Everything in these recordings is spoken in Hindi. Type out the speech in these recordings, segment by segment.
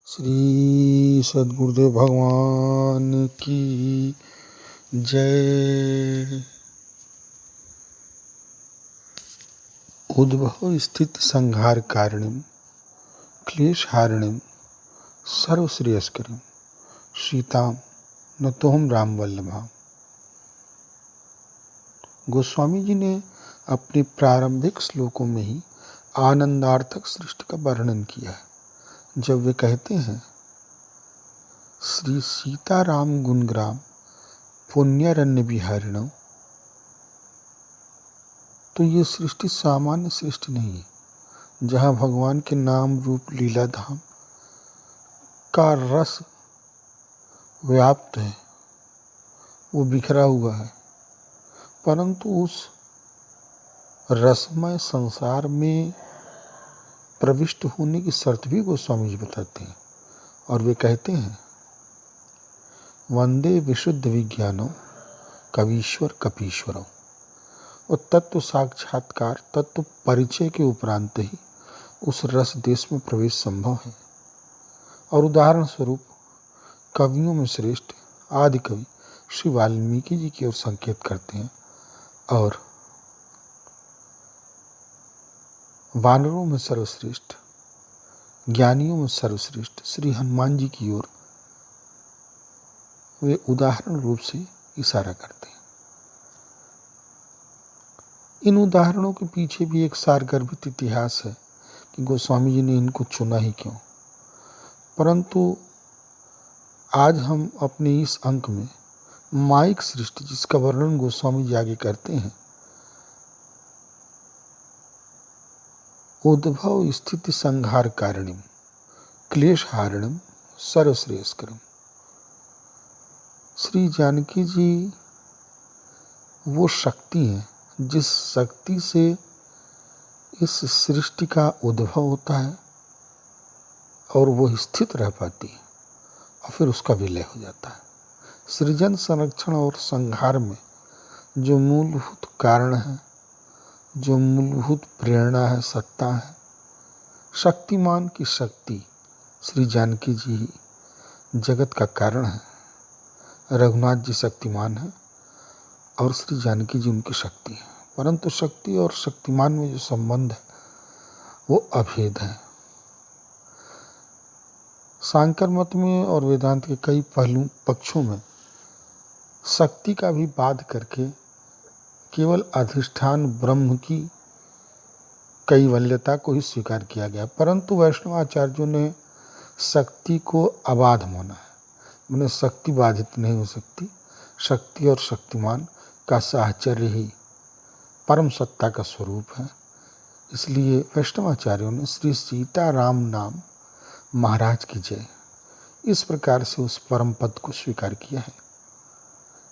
श्री सद्गुरुदेव भगवान की जय। उद्भव स्थित संहार कारिणीम क्लेश हारिणीम सर्वश्रेयस्करीम सीताम नतोहम राम वल्लभाम। गोस्वामी जी ने अपने प्रारंभिक श्लोकों में ही आनंदार्थक सृष्टि का वर्णन किया है, जब वे कहते हैं श्री सीताराम गुणग्राम पुण्यरण्य विहारिणो, तो ये सृष्टि सामान्य सृष्टि नहीं है। जहाँ भगवान के नाम रूप लीला धाम का रस व्याप्त है, वो बिखरा हुआ है, परंतु उस रसमय संसार में प्रविष्ट होने की शर्त भी गोस्वामी जी बताते हैं। और वे कहते हैं वंदे विशुद्ध विज्ञानो कवीश्वर कपीश्वरों। और तत्व साक्षात्कार, तत्व परिचय के उपरांत ही उस रस देश में प्रवेश संभव है। और उदाहरण स्वरूप कवियों में श्रेष्ठ आदि कवि श्री वाल्मीकि जी की ओर संकेत करते हैं, और वानरों में सर्वश्रेष्ठ ज्ञानियों में सर्वश्रेष्ठ श्री हनुमान जी की ओर वे उदाहरण रूप से इशारा करते हैं। इन उदाहरणों के पीछे भी एक सारगर्भित इतिहास है कि गोस्वामी जी ने इनको चुना ही क्यों। परंतु आज हम अपने इस अंक में माइक सृष्टि, जिसका वर्णन गोस्वामी जी आगे करते हैं, उद्भव स्थिति संहार कारिणीम क्लेश हारिणीम सर्वश्रेयस्करम। श्री जानकी जी वो शक्ति हैं जिस शक्ति से इस सृष्टि का उद्भव होता है और वो स्थित रह पाती है और फिर उसका विलय हो जाता है। सृजन, संरक्षण और संहार में जो मूलभूत कारण है, जो मूलभूत प्रेरणा है, सत्ता है, शक्तिमान की शक्ति, श्री जानकी जी ही जगत का कारण है। रघुनाथ जी शक्तिमान है और श्री जानकी जी उनकी शक्ति है, परंतु शक्ति और शक्तिमान में जो संबंध है वो अभेद है। सांकर मत में और वेदांत के कई पक्षों में शक्ति का भी बाध करके केवल अधिष्ठान ब्रह्म की कैवल्यता को ही स्वीकार किया गया, परंतु वैष्णवाचार्यों ने शक्ति को अबाध माना है। मैंने शक्ति बाधित नहीं हो सकती, शक्ति और शक्तिमान का साहचर्य ही परम सत्ता का स्वरूप है। इसलिए वैष्णवाचार्यों ने श्री सीताराम नाम महाराज की जय इस प्रकार से उस परम पद को स्वीकार किया है।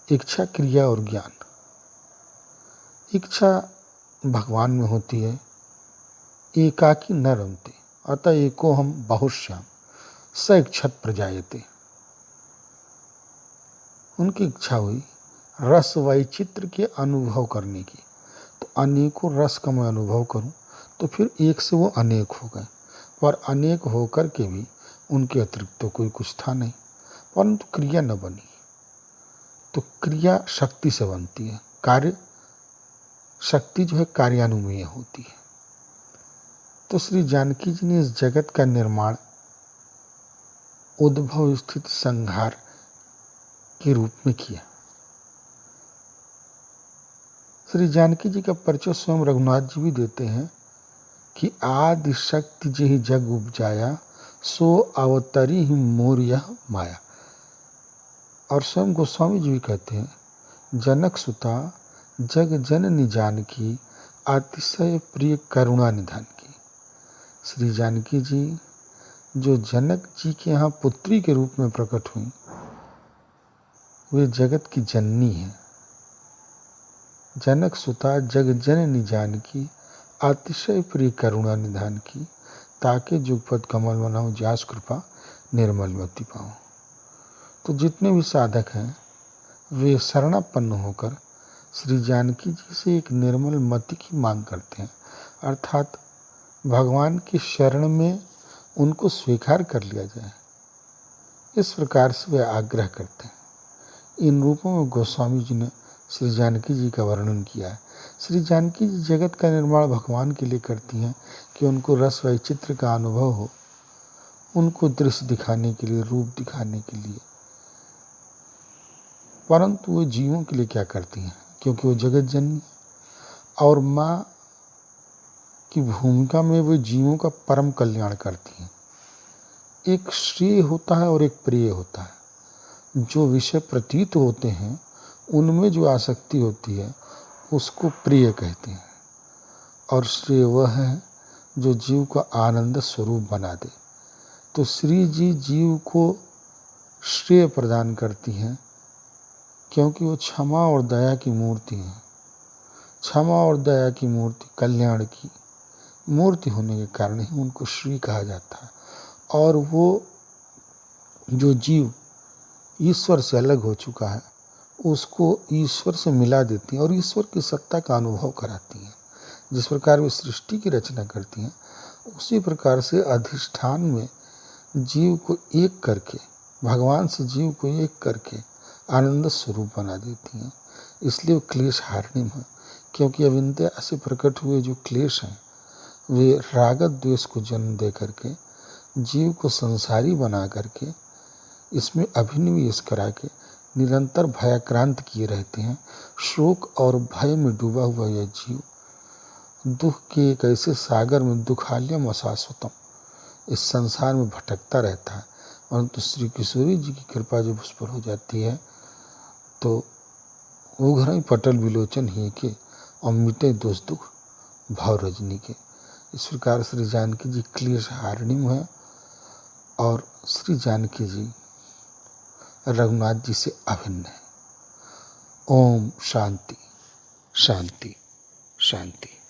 इच्छा, क्रिया और ज्ञान। इच्छा भगवान में होती है, एकाकी न रमते अतः एको हम बहुश्याम स इच्छत प्रजायते। उनकी इच्छा हुई रस वैचित्र के अनुभव करने की, तो अनेकों रस का मैं अनुभव करूं, तो फिर एक से वो अनेक हो गए। पर अनेक होकर के भी उनके अतिरिक्त तो कोई कुछ था नहीं, परंतु क्रिया न बनी। तो क्रिया शक्ति से बनती है, कार्य शक्ति जो है कार्यानुमेय होती है। तो श्री जानकी जी ने इस जगत का निर्माण उद्भव स्थिति संहार के रूप में किया। श्री जानकी जी का परिचय स्वयं रघुनाथ जी भी देते हैं कि आदि शक्ति जहि जग उपजाया सो अवतरी ही मोर यह माया। और स्वयं गोस्वामी जी भी कहते हैं जनक सुता जग जननी जानकी अतिशय प्रिय करुणा निधान की। श्री जानकी जी जो जनक जी के यहाँ पुत्री के रूप में प्रकट हुई, वे जगत की जननी है। जनक सुता जग जननी जानकी अतिशय प्रिय करुणा निधान की, ताके जुगपद कमल मनाऊं जास कृपा निर्मल मति पाऊं। तो जितने भी साधक हैं वे शरणापन्न होकर श्री जानकी जी से एक निर्मल मति की मांग करते हैं, अर्थात भगवान की शरण में उनको स्वीकार कर लिया जाए। इस प्रकार से वे आग्रह करते हैं। इन रूपों में गोस्वामी जी ने श्री जानकी जी का वर्णन किया है। श्री जानकी जी जगत का निर्माण भगवान के लिए करती हैं कि उनको रस वैचित्र का अनुभव हो, उनको दृश्य दिखाने के लिए, रूप दिखाने के लिए। परंतु वो जीवों के लिए क्या करती हैं, क्योंकि वो जगत जननी है और माँ की भूमिका में वो जीवों का परम कल्याण करती हैं। एक श्रेय होता है और एक प्रिय होता है। जो विषय प्रतीत होते हैं उनमें जो आसक्ति होती है उसको प्रिय कहते हैं, और श्रेय वह है जो जीव का आनंद स्वरूप बना दे। तो श्री जी जीव को श्रेय प्रदान करती हैं, क्योंकि वो क्षमा और दया की मूर्ति हैं। क्षमा और दया की मूर्ति, कल्याण की मूर्ति होने के कारण ही उनको श्री कहा जाता है। और वो जो जीव ईश्वर से अलग हो चुका है उसको ईश्वर से मिला देती हैं और ईश्वर की सत्ता का अनुभव कराती हैं। जिस प्रकार वे सृष्टि की रचना करती हैं उसी प्रकार से अधिष्ठान में जीव को एक करके, भगवान से जीव को एक करके आनंद स्वरूप बना देती हैं। इसलिए वो क्लेश हारिणी है, क्योंकि अविद्या से प्रकट हुए जो क्लेश हैं वे राग द्वेष को जन्म दे करके जीव को संसारी बना करके इसमें अभिनिवेश करा के निरंतर भयाक्रांत किए रहते हैं। शोक और भय में डूबा हुआ यह जीव दुख के एक ऐसे सागर में, दुखालयम अशाश्वतम, इस संसार में भटकता रहता है। परंतु श्री किशोरी जी की कृपा जब उस पर हो जाती है तो उघरई पटल विलोचन ही के और मिटे दोष दुख भाव रजनी के। इस प्रकार श्री जानकी जी क्लेश हारिणी है और श्री जानकी जी रघुनाथ जी से अभिन्न है। ओम शांति शांति शांति।